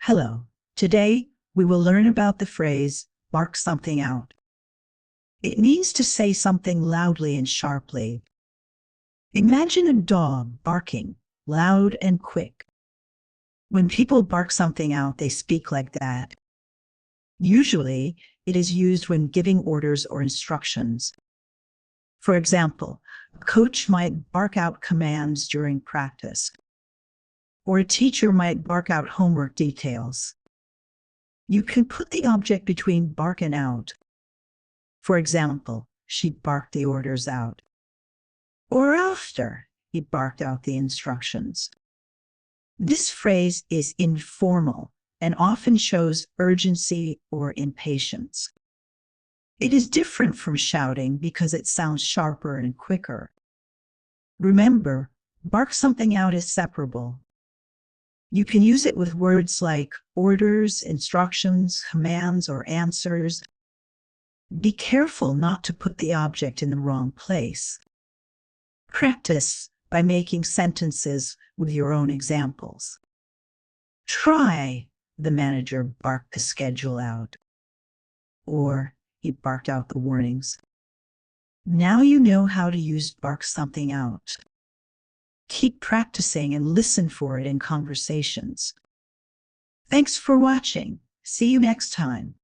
Hello. Today, we will learn about the phrase, bark something out. It means to say something loudly and sharply. Imagine a dog barking, loud and quick. When people bark something out, they speak like that. Usually, it is used when giving orders or instructions. For example, a coach might bark out commands during practice, or a teacher might bark out homework details. You can put the object between bark and out. For example, she barked the orders out. Or after, he barked out the instructions. This phrase is informal and often shows urgency or impatience. It is different from shouting because it sounds sharper and quicker. Remember, bark something out is separable. You can use it with words like orders, instructions, commands, or answers. Be careful not to put the object in the wrong place. Practice by making sentences with your own examples. Try, the manager barked the schedule out. Or, he barked out the warnings. Now you know how to use bark something out. Keep practicing and listen for it in conversations. Thanks for watching. See you next time.